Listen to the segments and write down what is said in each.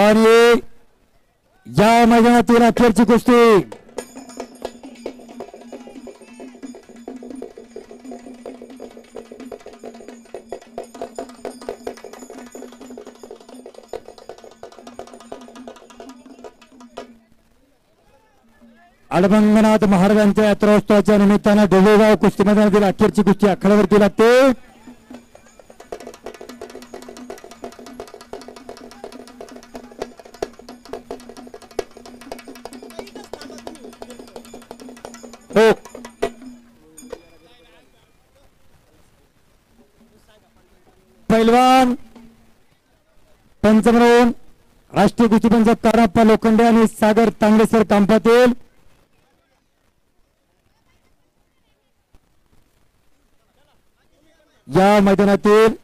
आणि या मैदानातील अखेरची कुस्ती अडबंगनाथ महाराजांच्या यात्रोत्सवाच्या निमित्तानं डोलेगाव कुस्ती मैदानातील अखेरची कुस्ती आखाड्यावरती लागते. हो पैलवान पंच म्हणून राष्ट्रीय कुस्ती पंच कारप्पा लोखंडे आणि सागर तांगेसर कांपातील या मैदानातील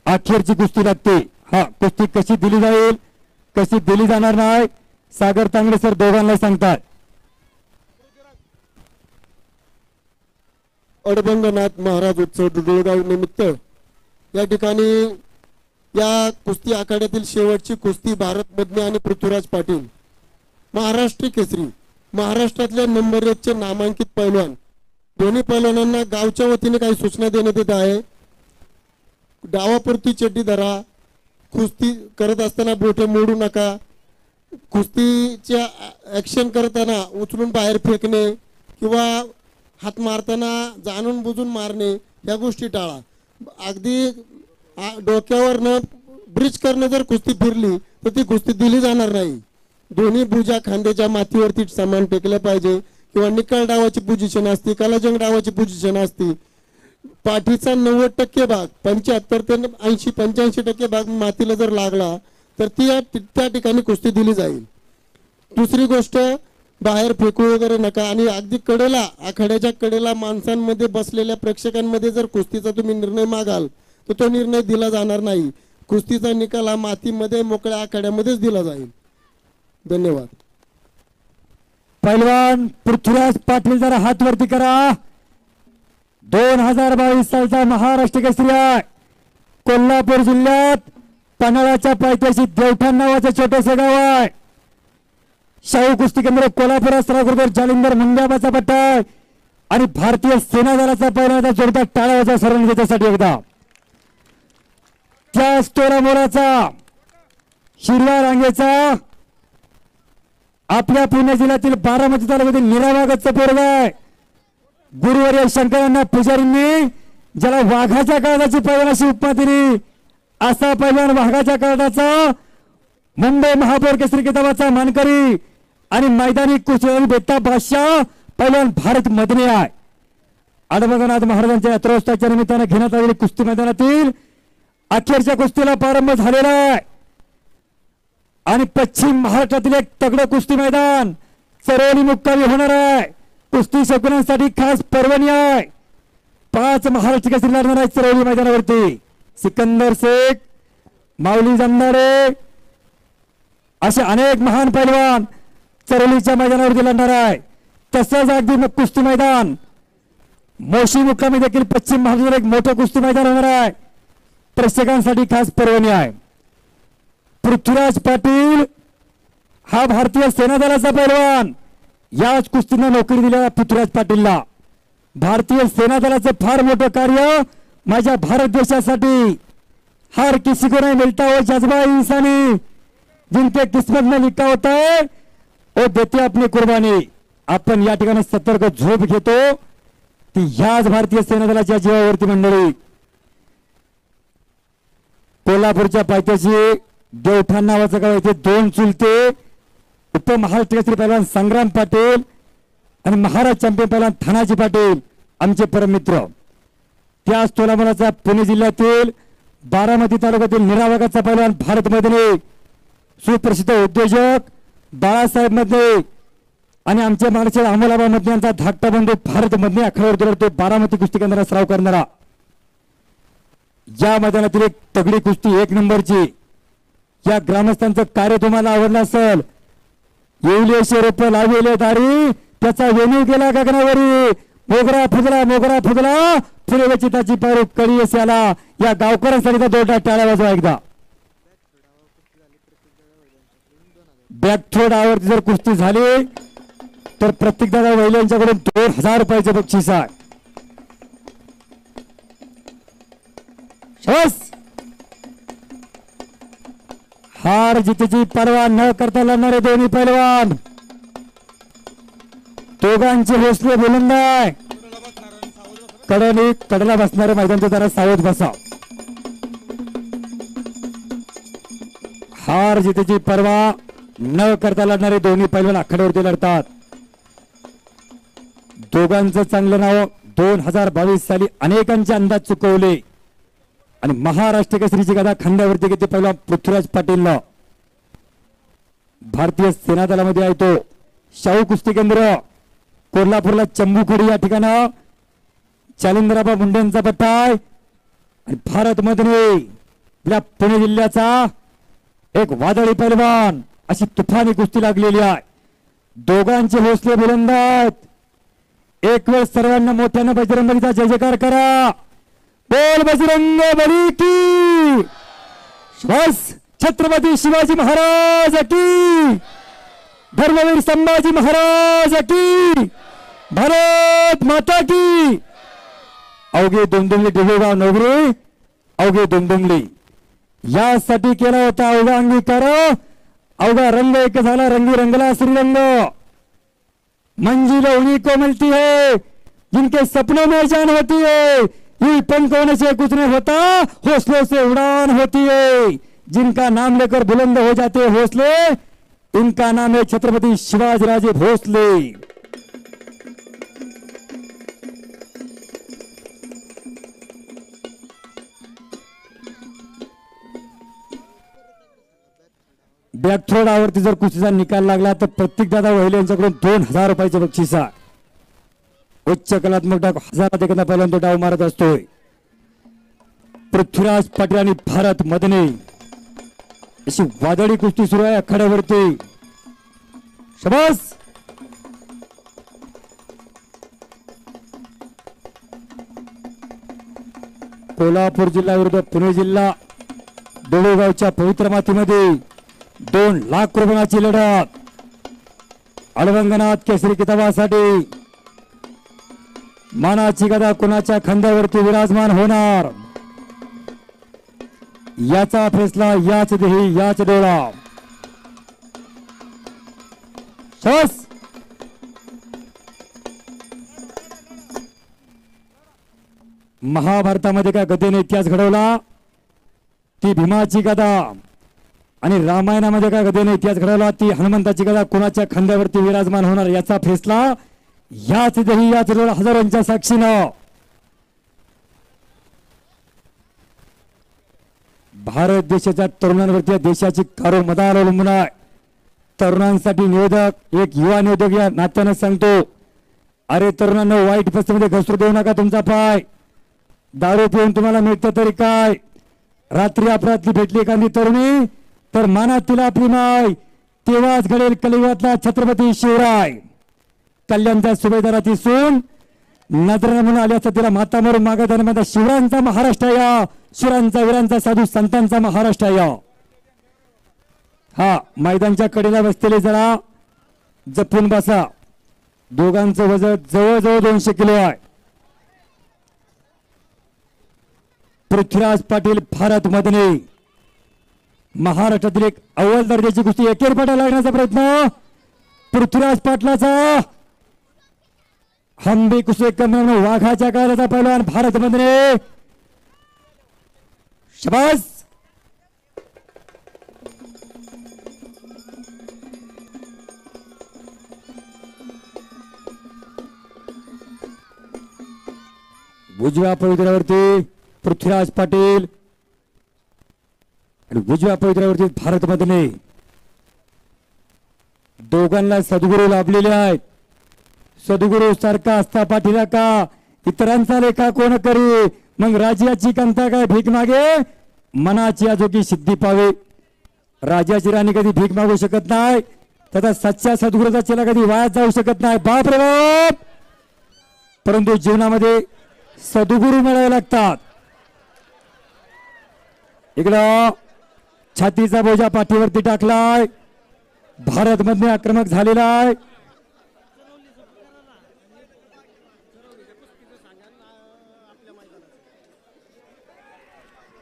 अखेरची कुस्ती लागते. हा कुस्ती कशी दिली जाईल कशी दिली जाणार नाही सागर तांगडे सर दोघांना सांगतात. अडबंगनाथ महाराज उत्सव डोळगाव निमित्त या ठिकाणी या कुस्ती आखाड्यातील शेवटची कुस्ती भारत मधने आणि पृथ्वीराज पाटील महाराष्ट्र केसरी महाराष्ट्रातल्या नंबर 1 चे नामांकित पैलवान दोन्ही पैलवानांना गावच्या वतीने काही सूचना देण्यात येत आहे. डावापुरती चड्डी धरा, कुस्ती करत असताना बोटे मोडू नका, कुस्तीच्या ऍक्शन करताना उचलून बाहेर फेकणे किंवा हात मारताना जाणून बुजून मारणे या गोष्टी टाळा. अगदी डोक्यावर न ब्रिज करणं जर कुस्ती फिरली तर ती कुस्ती दिली जाणार नाही. दोन्ही भुजा खांद्याच्या मातीवरती समान टेकल्या पाहिजे किंवा निकाल डावाची पोझिशन असते, कलाजंग डावाची पोझिशन असते. पाठीचा 90% भाग 75 ते 80-85% भाग मातीला जर लागला तर त्या ठिकाणी कुस्ती दिली जाईल. दुसरी गोष्ट बाहेर फेकू वगैरे नका आणि अगदी कडेला आखाड्याच्या कडेला माणसांमध्ये बसलेल्या प्रेक्षकांमध्ये जर कुस्तीचा तुम्ही निर्णय मागाल तर तो निर्णय दिला जाणार नाही. कुस्तीचा निकाल हा मातीमध्ये मोकळ्या आखाड्यामध्येच दिला जाईल. धन्यवाद. पैलवान पृथ्वीराज पाटील जरा हात वरती करा. 2022 सालचा महाराष्ट्र केसरी आहे. कोल्हापूर जिल्ह्यात पन्हाळ्याच्या पायथ्याशी देवठाण नावाचं छोटंसं गाव आहे. शाहू कुस्ती केंद्र कोल्हापूर सरागुरुकर जालिंदर मुंड्याबाचा पट्टा आहे आणि भारतीय सेना दलाचा पहिल्यांदा जोरदार टाळ्याचा सरण घेण्यासाठी एकदा त्याच तोरा मोराचा हिरव्या रांगेचा आपल्या पुणे जिल्ह्यातील बारामती तालुक्यातील निरावागतचा पोरगा आहे. गुरुवर्य शंकरांना पुजारींनी ज्याला वाघाच्या काळाची पैलवानाची उपमा दिली असा पैलवान वाघाच्या काळाचा मुंबई महापौर केसरी किताबाचा मानकरी आणि मैदानी कुस्ती बेता बादशाह पैलवान भारत मदनी आहे. अडबंगनाथ महाराजांच्या यात्रोत्सवाच्या निमित्तानं घेण्यात आलेली कुस्ती मैदानातील अखेरच्या कुस्तीला प्रारंभ झालेला आहे आणि पश्चिम महाराष्ट्रातील एक तगडं कुस्ती मैदान चरोली मुक्कामी होणार आहे. कुस्ती शकुनांसाठी खास पर्वणी आहे. 5 महाराष्ट्र केसरी लढणार आहे चरोली मैदानावरती. सिकंदर शेख, माऊली जमदारे असे अनेक महान पैलवान चरोलीच्या मैदानावरती लढणार आहे. तसंच अगदी कुस्ती मैदान मोशी मुक्कामी देखील पश्चिम महाराष्ट्रात एक मोठं कुस्ती मैदान होणार आहे. प्रेक्षकांसाठी खास पर्वणी आहे. पृथ्वीराज पाटील हा भारतीय सेना दलाचा पैलवान. याच कुस्तीनं नोकरी दिल्या पृथ्वीराज पाटीलला. भारतीय सेना दलाचं फार मोठं कार्य माझ्या भारत देशासाठी. हर किसी को नहीं मिलता वो जज्बा इंसानी, जिनके किस्मत में लिखा होता है वो देते अपनी कुर्बानी. आपण या ठिकाणी सतर्क झोप घेतो ती ह्याच भारतीय सेना दलाच्या जीवावरती मंडळी. कोल्हापूरच्या पायथ्याशी देवठाण नावाचं गाव येथे 2 चुलते उपमहाराष्ट्र केसरी पैलवान संग्राम पाटील आणि महाराज चॅम्पियन पैलवान थानाजी पाटील आमचे परम मित्र. त्याच तोलामोलाचा पुणे जिल्ह्यातील बारामती तालुक्यातील निरावागाचा पैलवान भारत मदनी, सुप्रसिद्ध उद्योजक बाळासाहेब मदनी आणि आमचे महाराष्ट्र अमोलाबा मदनी यांचा धाकटा बंधू भारत मदनी आखाड्यावर तो बारामती कुस्ती केंद्रात सराव करणारा. या मैदानातील एक तगडी कुस्ती 1 नंबरची. या ग्रामस्थांचं कार्य तुम्हाला आवडलं असेल. येवले रोप लावले दारी त्याचा वेणू गेला गगनावरी, मोगरा फुगला मोगरा फुगला फुले चिताची पारू कळी असे आला. या गावकऱ्यांसाठी दोटा टाळ्या वाजवा एकदा. बॅकथ्रो डावावरती जर कुस्ती झाली तर प्रत्येक दादा वहिले यांच्याकडून 2000 रुपयाचे बक्षीस आहे. हार जितेची पर्वा न करता लढणारे दोन्ही पैलवान, दोघांचे हौसले बुलंद आहे. कडेला बसणारे मैदानचे जरा सावध बसा. हार जितेची पर्वा न करता लढणारे दोन्ही पैलवान आखाड्यावरती लढतात. दोघांचं चांगलं नाव 2022 साली अनेकांचे अंदाज चुकवले आणि महाराष्ट्र केसरीची गदा खांद्यावरती घेते पहिला पृथ्वीराज पाटीलला. भारतीय सेना दलामध्ये आहे तो. शाहू कुस्ती केंद्र कोल्हापूरला चंबुखडी या ठिकाणं चालिंद्राबा मुंडेंचा पट्टा आहे आणि भारत मध्ये आपल्या पुणे जिल्ह्याचा एक वादळी पैलवान अशी तुफानी कुस्ती लागलेली आहे. दोघांचे हौसले बुलंद आहेत. एक वेळ सर्वांना मोठ्यानं बजरंग बलीचा जय जयकार करा. बोल बजरंग बली की. बस छत्रपती शिवाजी महाराज की. धर्मवीर संभाजी महाराज की. भारत माता की. अवघे दुमदुमली डिगोगाव नगरी अवघे दुमदुमली यासाठी केला होता अवघा अंगीकार. अवघा रंग एक झाला, रंगी रंगला श्रीरंग. मंजिल उन्हीं को मिलती है जिनके सपनों में जान होती है. ये पंख होने से कुछ नहीं होता, हौसलों से उड़ान होती है. जिनका नाम लेकर बुलंद हो जाते हैं हौसले, इनका नाम है छत्रपति शिवाजीराजे भोसले. बॅकथ्रो डावावरती जर कुस्तीचा निकाल लागला तर प्रत्येक दादा वहिले यांच्याकडून 2000 रुपयाचे बक्षीस आहे. उच्च कलात्मक डाव हजारात एखादा पहिल्यांदा डाव मारत असतोय. पृथ्वीराज पाटील आणि भारत मदने अशी वादळी कुस्ती सुरू आहे आखाड्यावरती. शाबास. कोल्हापूर जिल्हा विरुद्ध पुणे जिल्हा दोडोगावच्या पवित्र मातीमध्ये 2 लाख रुपयाची लढत. अडवंगनाथ केसरी किताबासाठी मानाची गदा कुणाच्या खांद्यावरती विराजमान होणार याचा फैसला याच देही याच डोळा. महाभारतामध्ये काय गदेने इतिहास घडवला ती भीमाची गदा आणि रामायणामध्ये काय गदेने इतिहास घडवला ती हनुमंताची गदा कुणाच्या खांद्यावरती विराजमान होणार याचा फैसला याच देही याच डोळा हजारांच्या साक्षीनं. भारत देशाच्या तरुणांवरती या देशाची कारो मदार अवलंबून आहे. तरुणांसाठी निवेदक एक युवा निवेदक या नात्यानं सांगतो, अरे तरुणांना वाईट पस्तीमध्ये घसरू देऊ नका तुमचा पाय. दारू पिऊन तुम्हाला मिळतं तरी काय. रात्री अपरात्री भेटली एखादी तरुणी तर मानात तिला आपली माय. तेव्हाच घडेल कलियुगातला छत्रपती शिवराय. कल्याणच्या सुभेदाराची सून नजर म्हणून आली असता तिला माता मारून मागत माझा शिवरायांचा महाराष्ट्र या, शिवरायांचा वीरांचा साधू संतांचा महाराष्ट्र या. हा मैदानच्या कडेला बसलेले जरा जपून बसा. दोघांचं वजन जवळजवळ 200 किलो आहे. पृथ्वीराज पाटील भारत मदने महाराष्ट्रातील एक अव्वल दर्जाची कुस्ती एकेरपटा लागण्याचा प्रयत्न पृथ्वीराज पाटलाचा. हम भी कुस्ती कमी वाघाच्या काळाचा पहिलवान भारत मदने. शाबास. उजव्या पवित्र्यावरती पृथ्वीराज पाटील आणि उजव्या पवित्र्यावरती भारत मदने. दोघांना सद्गुरू लाभलेले आहेत. सद्गुरू सारखा असता पाठीला का इतरांचा लेखा कोण करी. मग राजाची कंता काय भीक मागे मनाची आजोगी सिद्धी पावे. राजाची राणी कधी भीक मागू शकत नाही. त्याचा सच्चा सद्गुरूचा चेला कधी वायात जाऊ शकत नाही. बाप रे बाप. परंतु जीवनामध्ये सद्गुरू मिळावे लागतात. इकडं छातीचा बोजा पाठीवरती टाकलाय. भारत मध्ये आक्रमक झालेला आहे.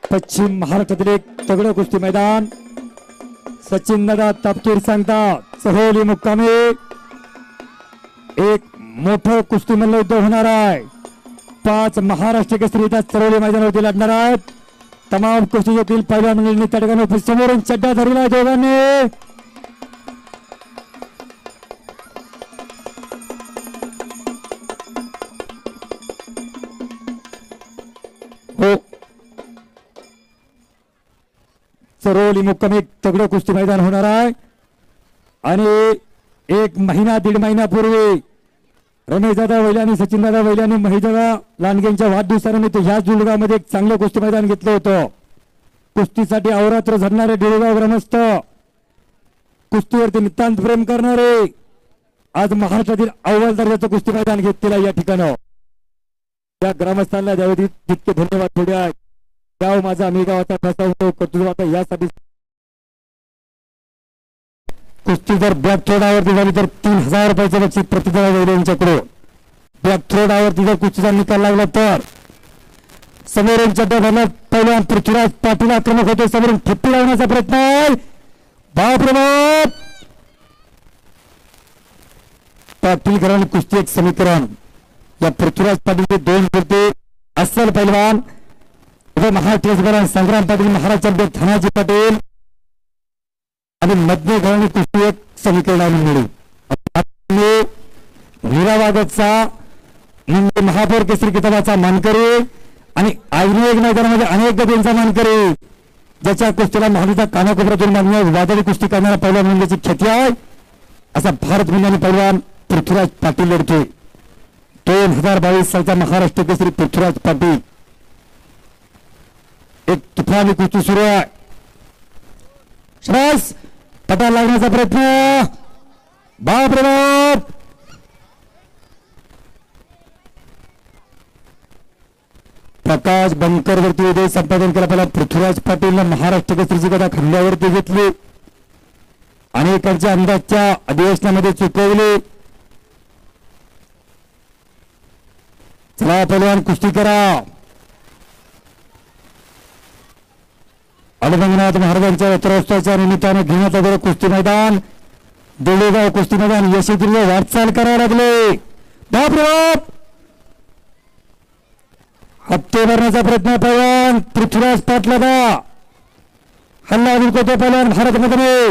पश्चिम महाराष्ट्रातील एक तगडं कुस्ती मैदान. सचिन दादा तापकीर सांगतात चहोली मुक्कामी एक मोठं कुस्ती मल्ल युद्ध होणार आहे. 5 महाराष्ट्र केसरी त्या चरोली मैदानावरती लढणार आहेत. तमाम कुस्ती येथील पहिल्या मंडळींनी त्या ठिकाणी समोरून चड्डा धरला दोघांनी. हो चरोली मुक्कामी एक तगडं कुस्ती मैदान होणार आहे. आणि 1 महिना 1.5 महिन्यापूर्वी रमेशदादा वैले आणि सचिनदादा वैले आणि महेशदादा लांडगेंच्या वाढदिवसानिमित्त ह्याच दुलगावमध्ये एक चांगलं कुस्ती मैदान घेतलं होतं. कुस्तीसाठी अवरात्र झडणारे डिळगाव ग्रामस्थ, कुस्तीवरती नितांत प्रेम करणारे आज महाराष्ट्रातील अव्वल दर्जाचं कुस्ती मैदान घेतलेलं या ठिकाणं. त्या ग्रामस्थांना द्यावे तितके धन्यवाद. थोडे आहे गाव माझा आम्ही गावाचा फसवतो कर्तृत्व यासाठी कुस्ती जर बॅक थ्रोडावरती झाली तर 3000 रुपयाचे बक्षीस प्रतिदान वैले यांच्याकडे. बॅक थ्रोडावरती जर कुस्तीचा निकाल लागला तर समोरून चड्डा धरला पहिला पृथ्वीराज पाटील आक्रमक होते. समोरून ठिप्पी लावण्याचा प्रयत्न आहे. बाप रे बाप. पाटील घराणे कुस्ती एक समीकरण. या पृथ्वीराज पाटीलचे 2 फिरते अस्सल पैलवान महाराष्ट्र संग्राम पाटील महाराज चॅम्पियन धनाजी पाटील आणि मध्य घराणे कुस्ती एक समीकरणाने मिळू. मीरा वागतचा मुंबई महापौर केसरी किताबाचा मानकरी आणि आयर्लंड मैदानामध्ये अनेक गतींचा मानकरी, ज्याच्या कुस्तीला महाडीचा कानाकोपऱ्यातून मागण्या वादळी कुस्ती करणारा पहिलवान म्हणजे ख्याती आहे असा भारत विज्ञानी पैलवान पृथ्वीराज पाटील लढतोय. 2022 सालचा महाराष्ट्र केसरी पृथ्वीराज पाटील. एक तुफानी कुस्ती सुरू आहे. श्वास पटा लागण्याचा प्रयत्न. बाप रे बाप. प्रकाश बंकर वरती उदय संपादन केला. पहिला पृथ्वीराज पाटीलने महाराष्ट्र केसरीची गदा खांद्यावरती घेतली. अनेकांच्या अंदाजच्या अधिवेशनामध्ये चुकवले. चला पहिलवान कुस्ती करा. अडबंगनाथ महाराजांच्या उत्तरोत्सवाच्या निमित्ताने घेण्यात आलेलं कुस्ती मैदान देऊळगाव कुस्ती मैदान यशस्वी वाटचाल करायला लागले. बाप रे बाप. हप्ते भरण्याचा प्रयत्न पैलवान पृथ्वीराज पाटलाचा. हल्ला विकतो पैलवान भारतमध्ये.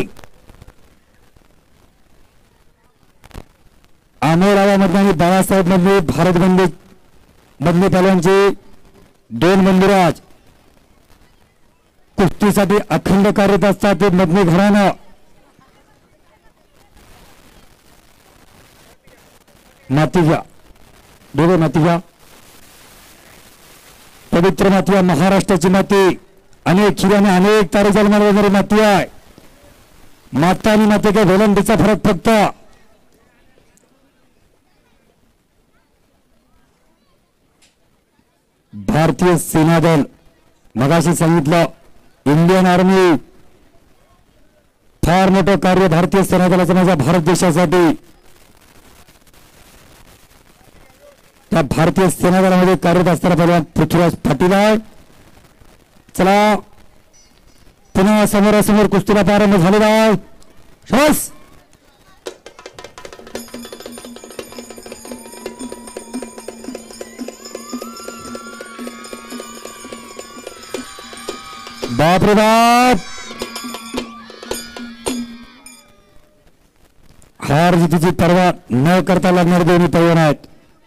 आमोरावामधले आणि बाळासाहेब मधले भारत मधले पैलवानचे 2 बंधुराज कुस्तीसाठी अखंड कार्यरत असतात. ते मधले घराणं माती घ्या. दोघे माती घ्या. पवित्र माती आहे महाराष्ट्राची माती. अनेक खिऱ्याने अनेक तारे जन्माला येणारी माती आहे. माता आणि माते काय वेलंडीचा फरक फक्त. भारतीय सेना दल मगाशी सांगितलं इंडियन आर्मी फार मोठं कार्य भारतीय सेना दलाचं माझ्या भारत देशासाठी. त्या भारतीय सेना दलामध्ये कार्यरत असताना पहिलवान पृथ्वीराज पाटील आहे. चला पुन्हा समोरासमोर कुस्तीला प्रारंभ झालेला आहे. श्वास बाप रे बाप. हार जितीची पर्वा न करता लागणारे दोन्ही पैलवान आहेत.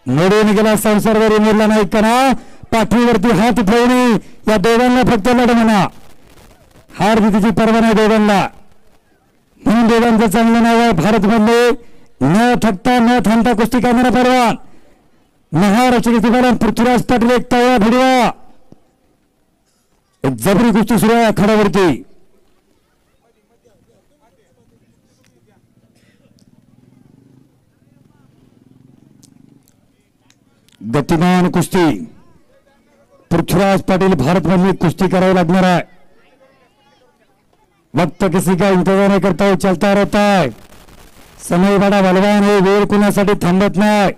मोडून गेला संसारवर उमरला नाही का ना. पाठीवरती हात ठेवणे या दोघांना फक्त लढ म्हणा. हार जितीची पर्वा नाही दोघांना. म्हणून दोघांचं चांगलं नाव आहे भारतमध्ये न थकता न थांबता कुस्ती करणारा पैलवान महाराष्ट्र केसरी पृथ्वीराज पाटील. एक तळवा भिडवा. जबरी कुस्ती सुरू आहे आखाड्यावरती. गतिमान कुस्ती. पृथ्वीराज पाटील भारत मधली कुस्ती करावी लागणार आहे. वक्त किसी का इंतजार नहीं करता है, चलता रहता है. समय बडा बलवान आहे, वेळ कुणासाठी थांबत नाही.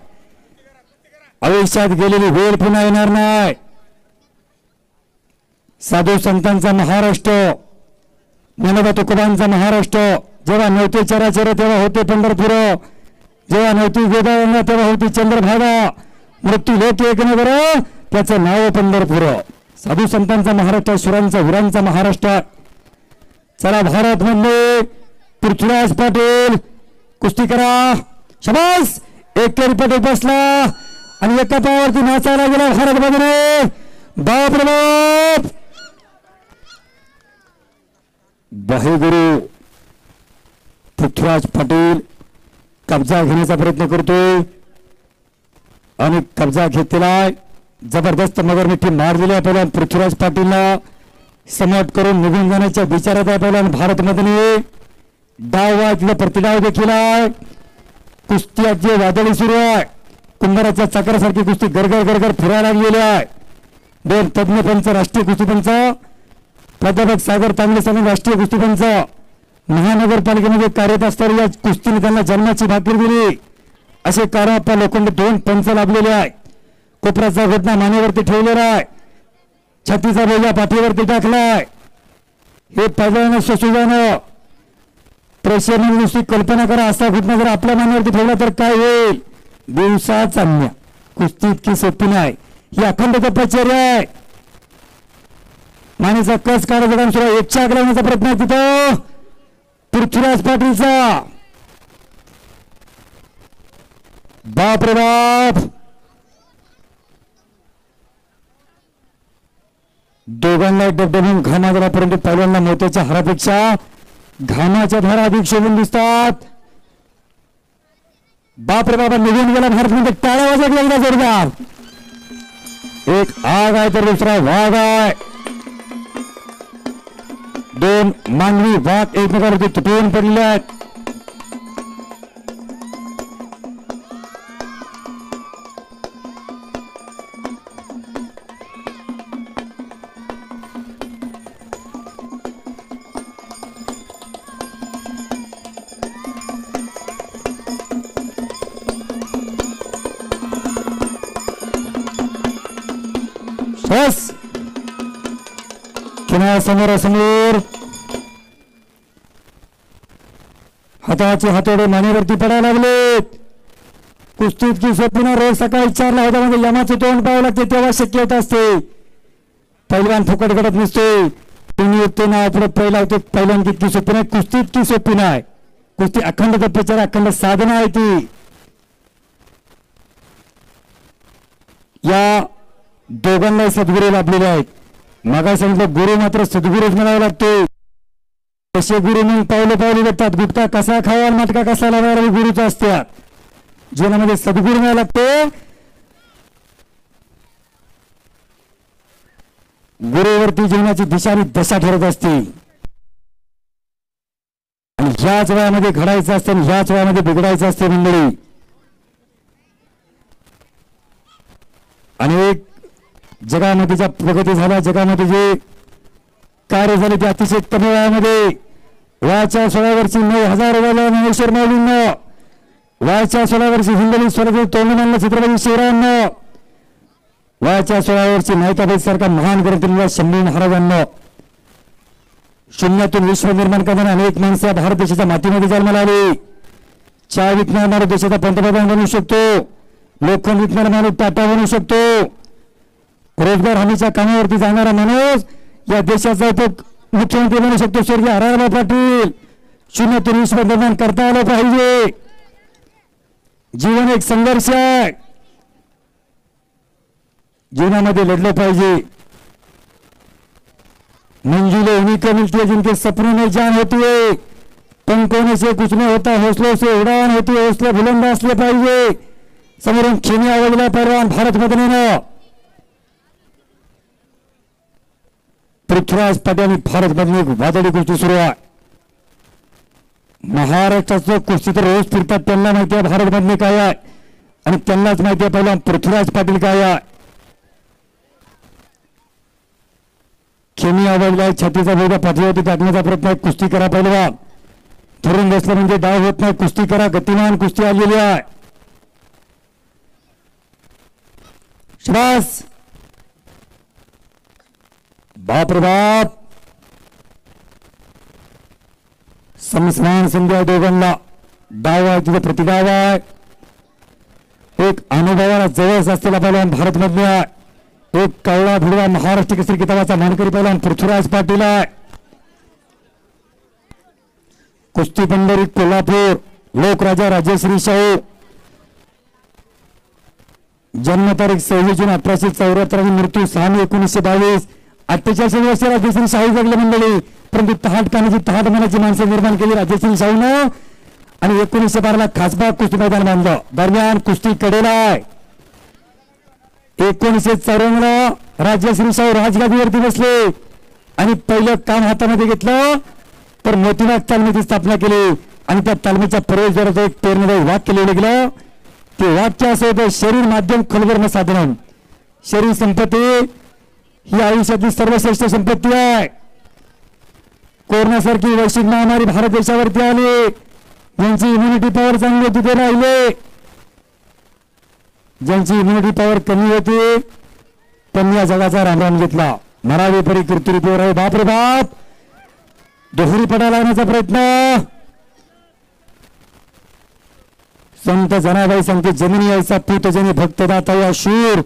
आयुष्यात गेलेली वेळ पुन्हा येणार नाही. साधू संतांचा महाराष्ट्र, ज्ञानोबा तुकोबांचा महाराष्ट्र, जेव्हा नव्हते चराचर तेव्हा होते पंढरपूर, जेव्हा नव्हती गोदावरी तेव्हा होती चंद्रभागा, मृत्यू लोक एक न बरं त्याचं नाव पंढरपूर. साधू संतांचा महाराष्ट्र, सुरांचा वीरांचा महाराष्ट्र. चला भारत मधले पृथ्वीराज पाटील कुस्ती करा. शबास, एक पटेल बसला आणि एका पायावरती नाचायला गेला भारत मध्ये. बाप रे बाप, भाईगुरु पृथ्वीराज पाटील कब्जा घेण्याचा प्रयत्न करतोय आणि कब्जा घेतलेला जबरदस्त मगरमिठी मारलेली आहे. पहिला पृथ्वीराज पाटीलला समट करून निघून जाण्याच्या विचारात आहे. पहिला भारत मध्ये डाव वाजले, प्रतिडाव देखील आहे. कुस्त्याचे वादळी सुरू आहे. कुंभाराच्या चक्रासारखी कुस्ती गरगर गरगर फिरायला लागलेली आहे. दोन तज्ञ पंच, राष्ट्रीय कुस्ती पंच प्राध्यापक सागर तांबे सांगून राष्ट्रीय कुस्ती पंच महानगरपालिकेमध्ये कार्यरत असताना या कुस्तीने त्यांना जन्माची भाकरी दिली. असे कारवाप्पा लोखंड दोन पंच लाभलेले आहे. कोपराचा घटना मानेवरती ठेवलेला आहे. छातीचा बोजा पाठीवरती टाकलाय. हे पहिल्यानं सुजानं प्रेक्षकांनी नुसती कल्पना करा, असा घटना जर आपल्या मानेवरती ठेवला तर काय होईल. दिवसा चांगल्या कुस्ती इतकी सोपी नाही. ही अखंड तपश्चर्या आहे. मानेचा कस काढायचं काम सुरू, एकच्या आग लावण्याचा प्रयत्न आहे तिथं पृथ्वीराज पाटीलचा. बाप रे बाप, दोघांना डबडबून घामा जरा, परंतु पहिल्यांदा मोत्याच्या हारापेक्षा घामाच्या धारा अधिक शोभून दिसतात. बाप रे बाबा, निघून गेला भारत मध्ये. टाळ्या वाजवल्या एकदा जोरदार. एक आग आहे तर दुसरा वाघ आहे. दोन मानवी वाघ एकमेकांवरती तुटून पडलेले आहेत. समोर हाताचे हातोडे मानेवरती पडायला लागलेत. कुस्ती इतकी सोपी ना. रोज सकाळी 4ला होता म्हणजे यमाचे तोंड पाहावं लागते तेव्हा शक्य होत असते. पहिलवान फुकट घडत नसते. तुम्ही येते ना पुढे पहिला होते. पहिल्यान इतकी सोपी नाही, कुस्ती इतकी सोपी नाही. कुस्ती अखंड तपश्चर्या, अखंड साधना आहे ती. या दोघांना सद्गुरू लाभलेले आहेत. मागा सांगितलं गुरु मात्र सद्गुरूच म्हणावा लागतो. कसे गुरु मग पावले पावले जातात. गुटखा कसा खावा, मटका कसा लावायला गुरुच असतात. जीवनामध्ये सद्गुरू नाही लागतो. गुरुवरती जीवनाची दिशा आणि दशा ठरत असते. आणि ह्याच वयामध्ये घडायचं असते आणि ह्याच वयामध्ये बिघडायचं असते मंडळी. अनेक जगामध्ये ज्या प्रगती झाल्या, जगामध्ये जे कार्य झाले ते अतिशय कमी वयामध्ये. वयाच्या 16 वर्षी 9,000 ज्ञानेश्वर माऊलींना, वयाच्या 16 वर्षी हिंदवी स्वराज्य तोंडमानला छत्रपती शिवरायांना, वयाच्या 16 वर्षी नायकाबाई सारखा महान ग्रंथाला शंभू महाराजांना, शून्यातून विश्व निर्माण करणारे अनेक माणसं भारत देशाच्या मातीमध्ये जन्माला आली. चहा विकणारा देशाचा पंतप्रधान बनू शकतो. लोखंड विकणारा माणूस टाटा बनू शकतो. रोजगार हमीच्या कामावरती जाणारा माणूस या देशाचा मुख्यमंत्री बनू शकतो. स्वर्गीय हराराबा पाटील. शून्यातून विश्व निर्माण करता आलं पाहिजे. जीवन एक संघर्ष आहे. जीवनामध्ये लढलं पाहिजे. मंजिलें उन्हीं को मिलती है जिनके सपनों में जान होती है. पंख होने से कुछ नहीं होता, हौसलों से उड़ान होती है. हौसले बुलंद असले पाहिजे. समोरून खेळी आवडला परवान भारत मधनं पृथ्वीराज पाटील भारत मधली वादळी कुस्ती सुरू आहे. महाराष्ट्राचं कुस्ती तर रोज फिरतात. त्यांना माहिती आहे भारत मधले काय आहे आणि त्यांनाच माहिती आहे पहिला पृथ्वीराज पाटील काय आहे. खेमी आवडलाय, छातीचा बोजा पाठीवरती टाकण्याचा प्रयत्न आहे. कुस्ती करा पहिलवान, धरून बसलं म्हणजे डाव होत नाही. कुस्ती करा, गतिमान कुस्ती आलेली आहे. शाबास, बाप रे बाप. समसमान संधी आहे दोघांना. डाव आहे तिथे प्रतिडाव आहे. एक अनुभवाला जवळ असलेला पहिलवान भारत मधले आहे. एक कावळा भिडवा महाराष्ट्र केसरी किताबाचा मानकरी पहिलवान पृथ्वीराज पाटील आहे. कुस्ती पंढरी कोल्हापूर, लोकराजा राजश्री शाहू. जन्मतारीख 26 जून 1874, मृत्यू 6 मे 1922. 48 वर्ष राजश्री शाहू जगले मंडळी, परंतु तहाट कानाची तहाट मनाची माणसं निर्माण केली राजश्री शाहूनं आणि 1912 खासबाग कुस्ती मैदान बांधलं. दरम्यान कुस्ती कडेला आहे. 1954 राजश्री शाहू राजगादीवरती बसले आणि पहिलं काम हातामध्ये घेतलं तर मोतीबाग तालमीची स्थापना केली आणि त्या तालमीच्या प्रवेशद्वाराचं एक प्रेरणादायी वाक्य लिहिलं गेलं. ते वाक्य असं होतं, शरीर माध्यम खलबर्म साधन. शरीर संपत्ती ही आयुष्यातली सर्वश्रेष्ठ संपत्ती आहे. कोरोनासारखी वैश्विक महामारी भारत देशावरती आली, ज्यांची इम्युनिटी पॉवर चांगली होती ते राहिले, ज्यांची इम्युनिटी पॉवर कमी होती त्यांनी या जगाचा रामराम घेतला. मरावी परी कीर्तिरीतीवर आहे. बाप रे बाप, दोहरी पडा लावण्याचा प्रयत्न. संत जनाबाई सांगते, जमिनी ऐसा पूत जनी भक्त दाता या शूर,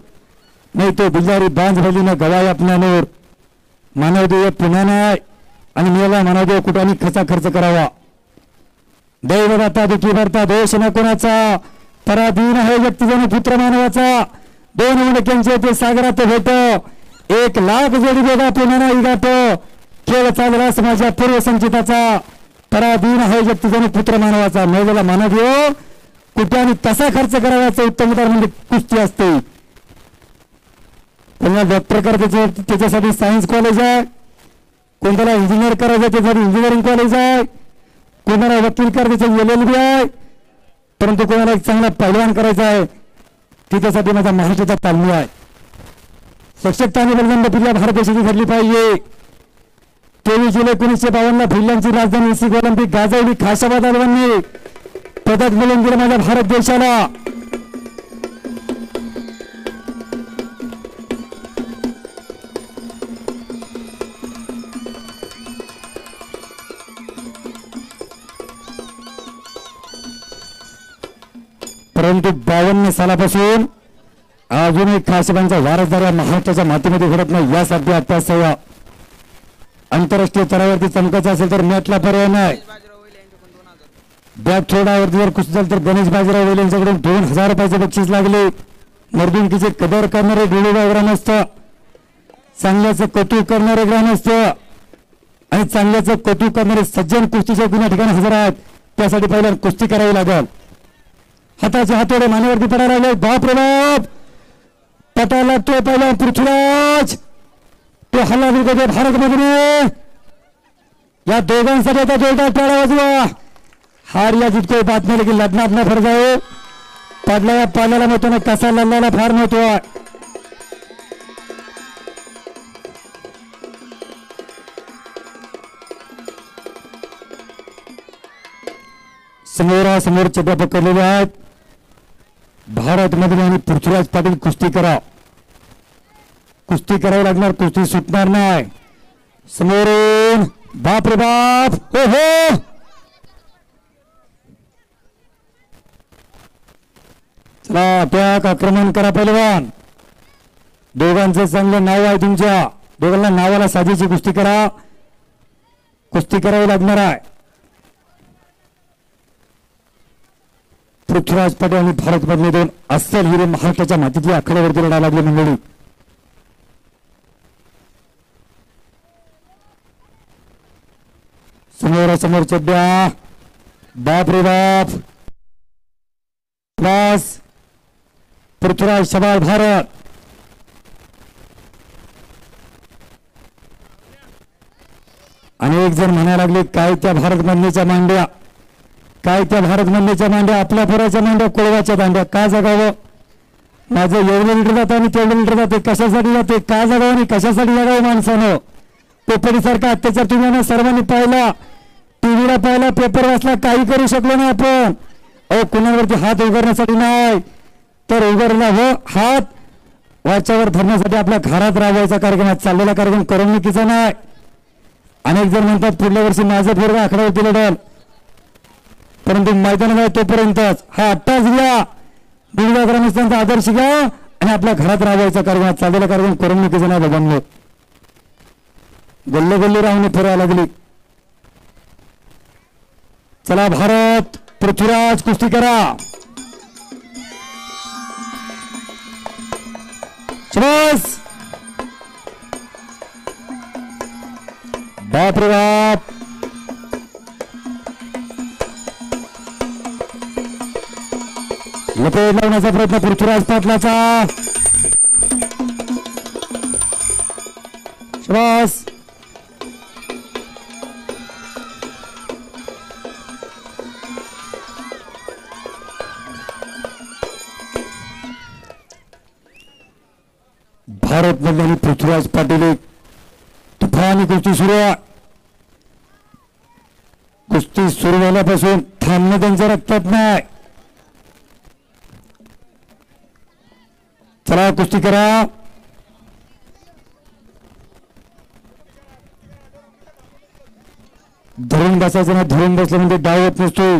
नाही तो बिजारी बांध भली न गवाय आपणानोर. मानवदेव पुन्हा नाही आणि मेला मानवदेव कुठाने खचा खर्च करावा. दैवदाता दुखी भरता दोष न कोणाचा, पराधीन आहे व्यक्ती जण पुत्र मानवाचा. 2 मुंडक्यांचे ते सागरात भेट, 1 लाख जोडी बेगा पुन्हा गाठ. खेळ चालला समाजा पूर्व संचिताचा, पराधीन आहे व्यक्ती जण पुत्र मानवाचा. मेलेला मानवदेव कुठे कसा खर्च करावाचा उत्तम उदाहरण म्हणजे कुस्ती असते. कोणाला डॉक्टर करायचं त्याच्यासाठी सायन्स कॉलेज आहे, कोणाला इंजिनियर करायचं त्याच्यासाठी इंजिनिअरिंग कॉलेज आहे, कोणाला वकील करायचं LLB आहे, परंतु कोणाला एक चांगला पहिलवान करायचा आहे त्याच्यासाठी माझा महाराष्ट्राचा तालमी आहे. सशक्त आणि बलवंत पिल्ला भारत देशाची ठरली पाहिजे. 23 जुलै 1952 भिल्लांची राजधानी इसिक ऑलिम्पिक गाजवली खाशाबाद अलवांनी. पदक मिळवून दिलं माझ्या भारत देशाला. परंतु 52 सालापासून अजूनही खासबांचा वारसदार या महाराष्ट्राच्या मातीमध्ये घडत नाही. यासाठी आता सेवा आंतरराष्ट्रीय स्तरावरती चमकायचं असेल तर मॅटला पर्याय नाही. बॅग थोडावरती जर कुस्ती झाली तर गणेश बाजीराव वैल यांच्याकडून 2000 रुपयाचे बक्षीस लागले. मर्दुंकीचे कदर करणारे डोळेबाई ग्रामस्थ, चांगल्याचं कौतुक करणारे ग्रामस्थ आणि चांगल्याचं कौतुक करणारे सज्जन कुस्तीच्या गुन्ह्या ठिकाणी हजर आहेत. त्यासाठी पहिल्यांदा कुस्ती करावी लागेल. हाताचे हातोडे मानेवरती पडायला लागले. बाप रे बाप, पटायला तो पहिला पृथ्वीराज, तो हल्ला विकतो भारतमध्ये. या दोघांसाठी आता जोरदार टाळा वाजवा. हार या जितको बातमी की लग्नात न फरक आहे. पडला या पाल्याला महत्व नाही, कसा लढण्याला फार महत्व आहे. समोरासमोर चपा पकडलेले आहेत. भारत मध्ये आणि पृथ्वीराज पाटील कुस्ती करा, कुस्ती करावी लागणार, कुस्ती सुटणार नाही. समोरून बाप रे बाप, हो हो, चला अटॅक, आक्रमण करा पहिलवान. दोघांचं चांगलं नाव आहे तुमच्या दोघांना. नावाला साजेची कुस्ती करा, कुस्ती करावी लागणार आहे. पृथ्वीराज पाटील आणि भारत मधले 2 अस्सल हिरे महाराष्ट्राच्या मातीतली आखाड्यावरती लढा लागली मंडळी. समोरासमोर चड्ड्या, बाप रे बाप, बस पृथ्वीराज शबाळ भारत. अनेक जण म्हणायला लागले काय त्या भारत मधल्याच्या मांड्या, काय त्या भारत मधल्याच्या मांड्या, आपल्या पोराच्या मांड्या, कोळवाच्या दांड्या. का जगावं? माझं एवढं लिटर जातं आणि तेवढं लिटर जाते, कशासाठी जाते? का जगावं आणि कशासाठी जगावं माणसानं? पोपटीसारखा अत्याचार तुम्ही सर्वांनी पाहिला, टीव्हीला पाहिला, पेपर वाचला, काही करू शकलो नाही आपण. अहो कुणावरती हात उगारण्यासाठी नाही, तर उगारला हो हात वरच्यावर धरण्यासाठी आपल्या घरात राबवायचा कार्यक्रम, चाललेला कार्यक्रम करमणुकीचा नाही. अनेक जण म्हणतात पुढल्या वर्षी माझं पोरगा आकड्यावरती लढल, परंतु मैदानात तोपर्यंतच हा अट्टाच घ्या, बिडगा ग्रामस्थांचा आदर्श घ्या आणि आपल्या घरात राबवायचा कार्यक्रम, चाललेला कार्यक्रम करमणुकीचा नाही बाबांनो. गल्ले गल्ले राहून फिरायला लागली. चला भारत, पृथ्वीराज कुस्ती करा. शाबास. बाप रे बाप. लपेट लावण्याचा प्रयत्न पृथ्वीराज पाटलाचा. शाबास. भारत मधील पृथ्वीराज पाटील एक तुफानी कुस्ती सुरू आहे. कुस्ती सुरू झाल्यापासून थांबणं त्यांच्या रक्तात नाही. चला कुस्ती करा. धरून बसायचं नाही, धरून बसलं म्हणजे डाव होत नसतो.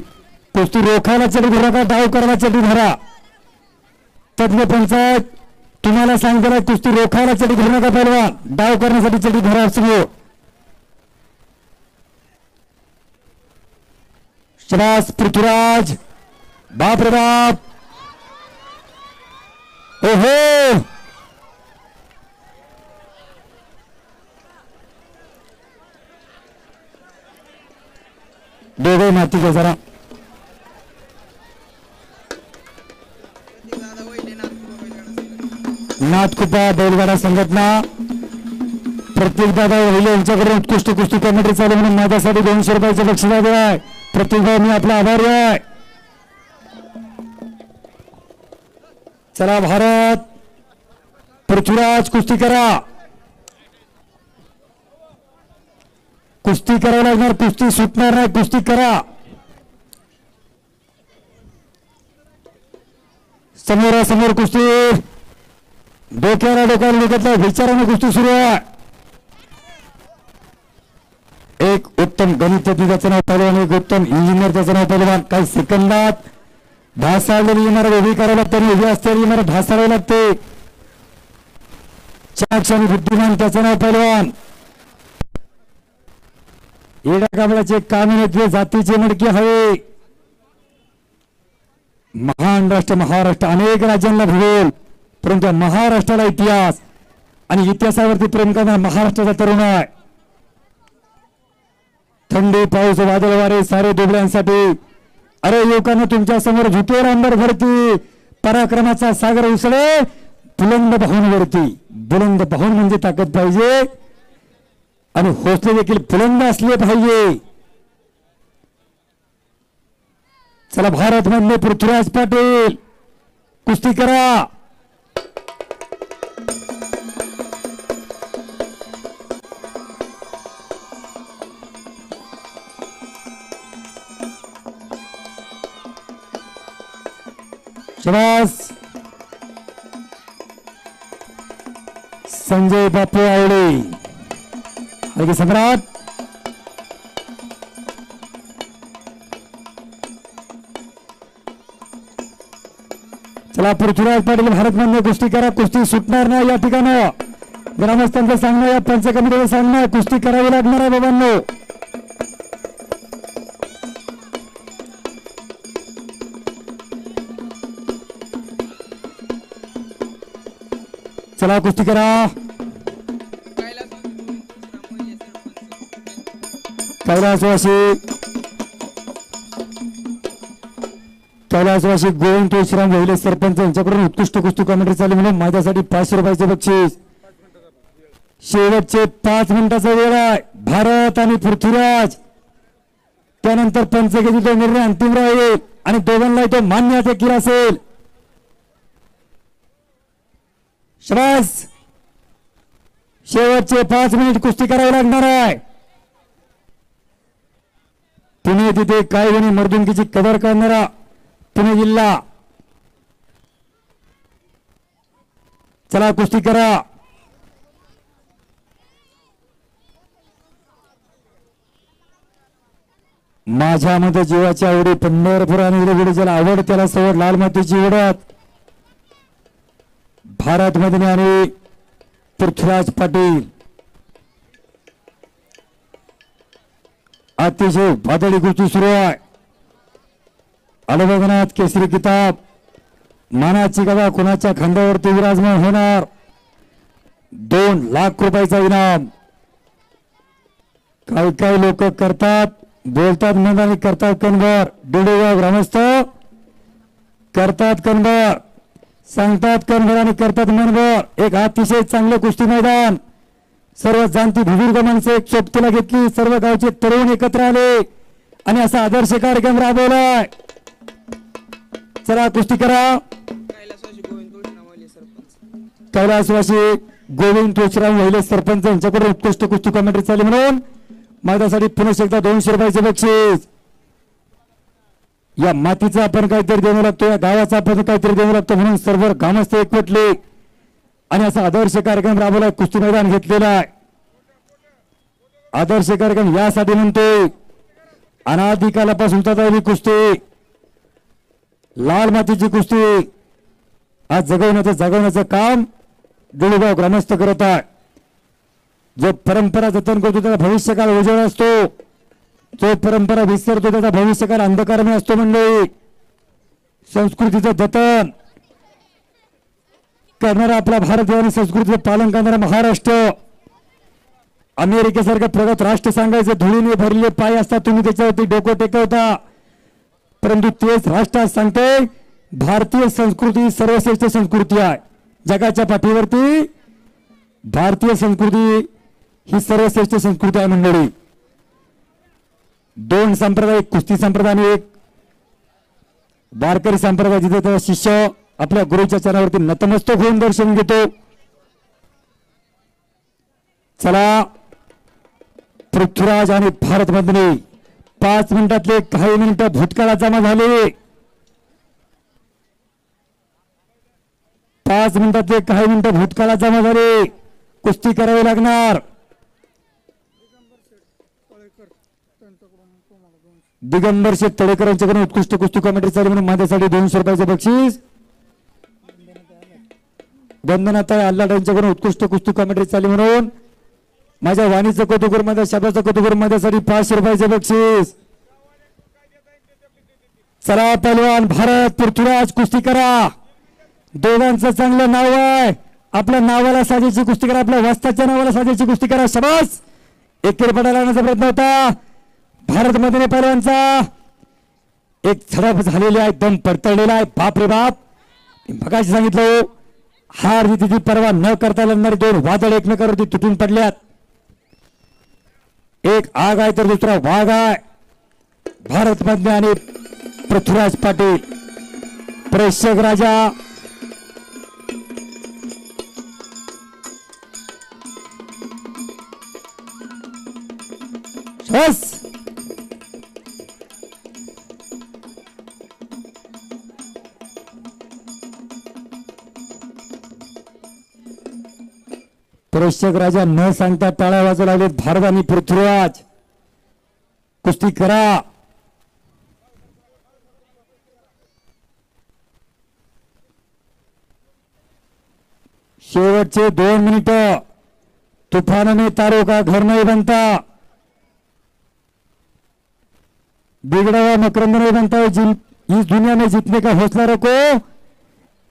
कुस्ती रोखायला चढी धरा का डाव करायला चढी धरा. तज्ञ पंचायत तुम्हाला सांगताना कुस्ती रोखायला चढी धरू नका, पहिलवान डाव करण्यासाठी चढी धरा असतो. शाबास पृथ्वीराज. बाप रे बाप. ओहो. दोघे माती जरा. नाथकुपा बैलगाडा संघटना प्रत्येक दादा वहिले यांच्याकडून उत्कृष्ट कुस्ती कमेटी चालू म्हणून माझ्यासाठी 200 रुपयाचं बक्षीस आहे. प्रत्येक भाऊ मी आपला आभारी आहे. चला भारत, पृथ्वीराज कुस्ती करा. कुस्ती करावं लागणार, कुस्ती सुटणार नाही, कुस्ती करा. समोरासमोर कुस्ती, डोक्याला डोक्याला निघतलं विचाराने कुस्ती सुरू आहे. एक उत्तम गणितज्ञ त्याचं नाव पहिलवान, एक उत्तम इंजिनियर त्याचं नाव पहिलवान. काही सेकंदात ढासाळलेली इमारत उभी करावी लागते आणि उभी असलेली इमारत ढासाळावी लागते. चाक्षणी बुद्धिमान त्याचं नाव पहिलवान. येड्या काबळाचे कामिनेत्वे जातीचे मडके हवे. महान राष्ट्र महाराष्ट्र अनेक राज्यांना भूगोल, परंतु महाराष्ट्राला इतिहास आणि इतिहासावरती प्रेम करणारा महाराष्ट्राचा तरुण आहे. थंडी पाऊस वादळ वारे सारे दुबळ्यांसाठी. अरे युवकांना तुमच्या समोर झुकेल अंबर भरती, पराक्रमाचा सागर उसळे बुलंद बाहूंवरती. बुलंद बाहून म्हणजे ताकद पाहिजे आणि हौसले देखील बुलंद असले पाहिजे. चला भारत मधले पृथ्वीराज पाटील कुस्ती करा. शाबास. संजय बापू आवडे हलकी सम्राट. चला पृथ्वीराज पाटील भारत मधून कुस्ती करा. कुस्ती सुटणार नाही या ठिकाणी. ग्रामस्थांचं सांगणं, या पंच कमिटीचं सांगणं, कुस्ती करावी लागणार आहे बाबांनो. चला कुस्ती करा. कैलासवासी गोविंद तुळशीराम वहिले सरपंच यांच्याकडून उत्कृष्ट कुस्ती कमेंट्री चालू म्हणून माझ्यासाठी 500 रुपयाचे बक्षीस. शेवटचे 5 मिनिटाचा वेळ आहे. भारत आणि पृथ्वीराज, त्यानंतर पंचकेची तो निर्णय अंतिम राहील आणि दोघांना तो मान्य देखील असेल. शाबास. शेवटचे 5 मिनिट कुस्ती करावी लागणार आहे. पुणे तिथे काय जणी मर्दुंकीची कदर करणारा पुणे जिल्हा. चला कुस्ती करा. माझ्या मध्ये जीवाची आवडी पंढरपूर आणि ज्याला आवड त्याला सवड लाल मातीची ओढत. भारत मधने आणि पृथ्वीराज पाटील अतिशय वादळी कुस्ती सुरू आहे. अनुभवनाथ केसरी किताब मानाची गदा कोणाच्या खांद्यावरती विराजमान होणार. 2 लाख रुपयाचा इनाम. काही काही लोक करतात बोलतात मन आणि करतात कणभर. डेडेगाव ग्रामस्थ करतात कणभर सांगतात कणभर आणि करतात मनभर. एक अतिशय चांगलं कुस्ती मैदान. सर्व जाणती बुजुर्ग माणसं एक सोबतीला घेतली. सर्व गावचे तरुण एकत्र आले आणि असा आदर्श कार्यक्रम राबवलाय. चला कुस्ती करा. कैलासवासी गोविंद तुळशीराम वहिले सरपंच यांच्याकडून उत्कृष्ट कुस्ती कॉमेंट्री चालली म्हणून माझ्यासाठी पुन्हा एकदा 200 रुपयाचे बक्षीस. या मातीचा आपण काहीतरी देऊ लागतो, या गावाचा आपण काहीतरी देऊ लागतो म्हणून सर्व ग्रामस्थ एकवटले आणि असा आदर्श कार्यक्रम राबवला. कुस्ती मैदान घेतलेला आहे. आदर्श कार्यक्रम यासाठी म्हणतोय अनादिकालापासून चाललेली कुस्ती, लाल मातीची कुस्ती आज जगवण्याचं काम देऊळगाव ग्रामस्थ करत आहे. जो परंपरा जतन करतो त्याचा भविष्यकाळ उज्वळ असतो. जो परंपरा विसरतो त्याचा भविष्यकाळ अंधकारमय असतो. मंडळी संस्कृतीचं जतन करणारा आपला भारत आणि संस्कृतीचं पालन करणारा महाराष्ट्र. अमेरिकेसारखं प्रगत राष्ट्र सांगायचं धुळीने भरलेले पाय असतात, तुम्ही त्याच्यावरती डोकं टेकवता, परंतु तेच राष्ट्र सांगते भारतीय संस्कृती सर्वश्रेष्ठ संस्कृती आहे. जगाच्या पाठीवरती भारतीय संस्कृती ही सर्वश्रेष्ठ संस्कृती आहे. मंडळी 2 संप्रदाय, कुस्ती संप्रदाय आणि एक वारकरी संप्रदाय, जिथे त्याचा शिष्य आपल्या गुरुच्या चरणावरती नतमस्तक होऊन दर्शन घेतो. चला पृथ्वीराज आणि भारत मधले 5 मिनिटातले काही मिनिटं भूतकाळात जमा झाले. 5 मिनिटातले काही मिनिटं भूतकाळात जमा झाले. कुस्ती करावी लागणार. दिगंबर शेठ तळेकर यांच्याकडून उत्कृष्ट कुस्ती कॉमेंट्री चालू म्हणून माझ्यासाठी 200 रुपयाचे बक्षीस. वंदनाताई आल्लाड यांच्याकडून उत्कृष्ट कुस्ती कॉमेंट्री चालू म्हणून माझ्या वाणीचं कौतुक, माझ्या शब्दाचं कौतुक, माझ्यासाठी 500 रुपयाचे बक्षीस. चला पहलवान भारत पृथ्वीराज कुस्ती करा. दोघांचं चांगलं नाव आहे. आपल्या नावाला साजेची कुस्ती करा, आपल्या वस्ताच्या नावाला साजेची कुस्ती करा. शाबास. एकेरी पडायला आणण्याचा प्रयत्न होता भारत मधने पहलवानचा. एक झडप झालेली आहे, दम पडतळलेला आहे. बाप रे बाप. मगाशी सांगितलं हार जिथे परवा न करता लागणारे 2 वादळ एकमेकांवरती तुटून पडल्यात. एक आग आहे तर दुसरा वाघ आहे. भारत मधने आणि पृथ्वीराज पाटील प्रेक्षक राजा. बस प्रेक्षक राजा न सांगता टाळ्या वाजू लागलेत. भारत आणि पृथ्वीराज कुस्ती करा. शेवटचे 2 मिनिट. तूफान में तारों का घर नहीं बनता, बिगड़ा हुआ मकरंद नहीं बनता है. इस दुनिया में जीतने का हौसला रखो.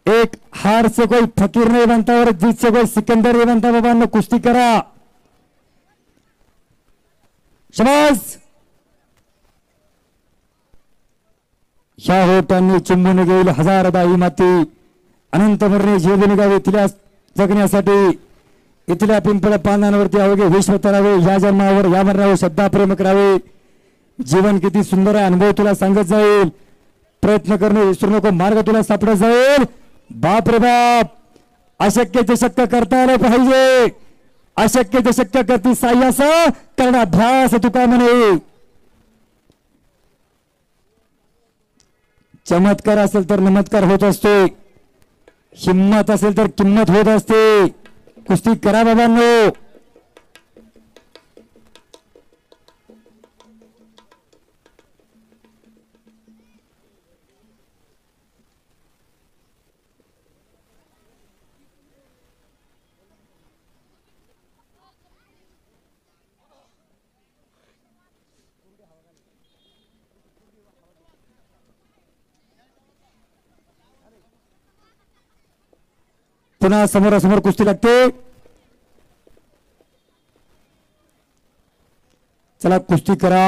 एक हार से कोई फकीर नहीं बनता और जीत से कोई सिकंदर नहीं बनता. बाबा कुस्ती करा. शाबास. ह्या होटांनी चिंबून घेईल हजारदा ही माती. अनंत मरणे झेलून गावे इथल्या जगण्यासाठी. इथल्या पिंपळ पानांवरती अवघे विश्व तरावे. या जन्मावर या मरणावर श्रद्धा प्रेम करावे. जीवन किती सुंदर आहे, अनुभव तुला सांगत जाईल. प्रयत्न करणे विसरू नको, मार्ग तुला सापडत जाईल. बाप रे बाप. अशक्य ते शक्य करता आलं पाहिजे. अशक्य ते शक्य करती साह्यास करणार ध्यास तुका म्हणे. चमत्कार असेल तर नमस्कार होत असतो, हिम्मत असेल तर किंमत होत असते. कुस्ती करा बाबांनो. पुन्हा समोरासमोर कुस्ती लागते. चला कुस्ती करा.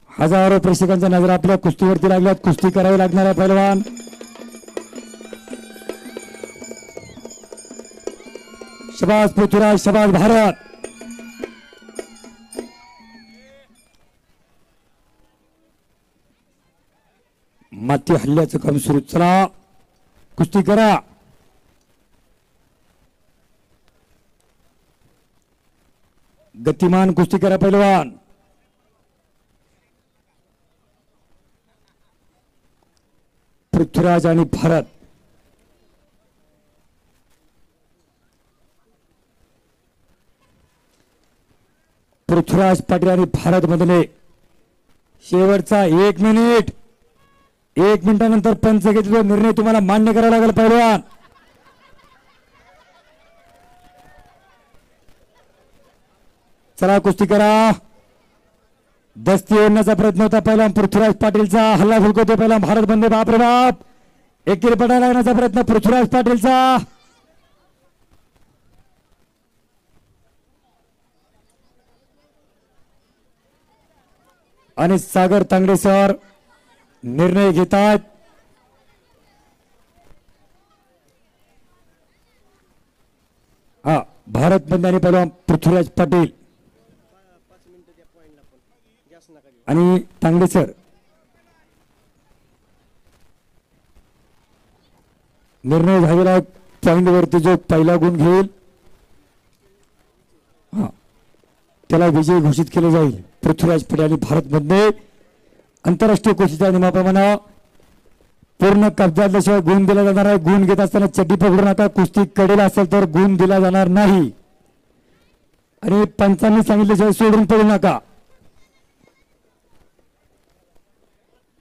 हजारो प्रेक्षकांच्या नजर आपल्या कुस्तीवरती लागल्यात. कुस्ती करावी लागणार आहे पहिलवान. शबाज पृथ्वीराज, शबाज भारत. माती हल्ल्याचं काम सुरू. चला कुस्ती करा. गतिमान कुस्ती करा पहिलवान. पृथ्वीराज आणि भारत. पृथ्वीराज पाटील आणि भारत मधले शेवटचा 1 मिनिट. 1 मिनिटानंतर पंच घेतलेला निर्णय तुम्हाला मान्य करावा लागेल पहिलवान. चला कुस्ती करा. दस्ती ओढण्याचा प्रयत्न होता पहिला पृथ्वीराज पाटीलचा. हल्ला फुलकवतो पहिला भारत बंदे. बाप रे बाप. एकेरी पडा लागण्याचा प्रयत्न पृथ्वीराज पाटीलचा. आणि सागर तांगडे सर निर्णय घेतात. हा भारत बंदे आणि पहिला पृथ्वीराज पाटील आणि तांगडे सर निर्णय झालेला पॉइंट वरती जो पहिला गुण घेईल त्याला विजय घोषित केले जाईल. पृथ्वीराज पाटील आणि भारत बंदे. आंतरराष्ट्रीय कुस्तीच्या नियमाप्रमाणे पूर्ण कब्जातल्याशिवाय गुण दिला जाणार आहे. गुण घेत असताना चड्डी पकडून आता कुस्ती कडेला असेल तर गुण दिला जाणार नाही. आणि पंचांनी सांगितल्याशिवाय सोडून पडू नका.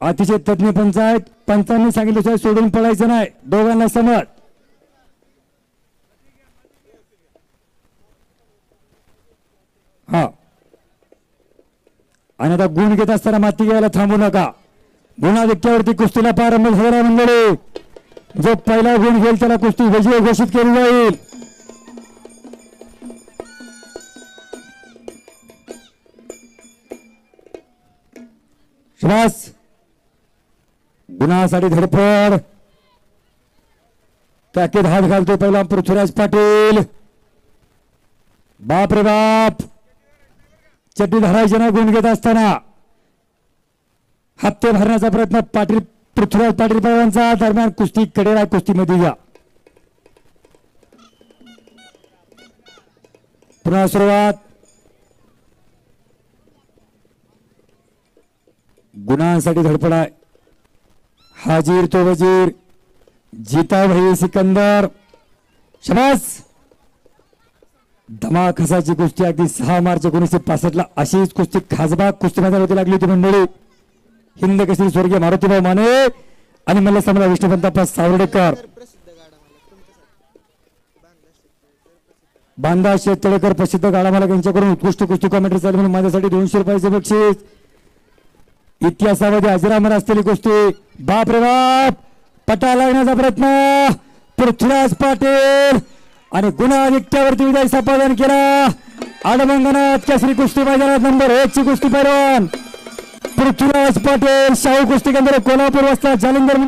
अतिशय तज्ञ पंच आहेत. पंचांनी सांगितल्याशिवाय सोडून पडायचं नाही. दोघांना समज. हा आणि आता गुण घेत असताना माती घ्यायला थांबू नका. गुणाधिक्यावरती कुस्तीला प्रारंभ झालेला मंडळी. जो पहिला गुण घेईल त्याला कुस्ती विजय घोषित केली जाईल. श्वास गुणासाठी धडपड. टाकीत हात घालतो पहिला पृथ्वीराज पाटील. बाप रे बाप. चड्डी धरायची ना गुण घेत असताना. हप्ते भरण्याचा प्रयत्न पाटील पृथ्वीराज पाटील पैलवानचा. दरम्यान कुस्ती कडेला. कुस्तीमध्ये या पुन्हा सुरुवात. गुणांसाठी धडपड आहे. हाजीर तो वजीर. जीता भाई सिकंदर. शबास. धमाखसाची कुस्ती अगदी 6 मार्च 1965 अशीच कुस्ती खासबाग कुस्ती मैदानावरती लागली होती मंडळी. हिंद केसरी स्वर्गीय मारुतीभाऊ माने आणि मल्लसमला विष्णुपंत सावर्डेकर. बांधा शेततळेकर प्रसिद्ध गाडा मालक यांच्याकडून उत्कृष्ट कुस्ती कॉमेंट्री चालू म्हणून माझ्यासाठी 200 रुपयाचे बक्षीस. इतिहासामध्ये अजरामर असलेली कुस्ती. बाप रे बाप. पटा लागण्याचा प्रयत्न पृथ्वीराज पाटील आणि गुणाधिक्यावरती विजय संपादन केला. आडमंगनाथ केसरी कुस्ती मैदानात नंबर 1 ची कुस्ती पैलवान पृथ्वीराज पाटील. शाहू कुस्ती केंद्र कोल्हापूर वस्ता जालंधर.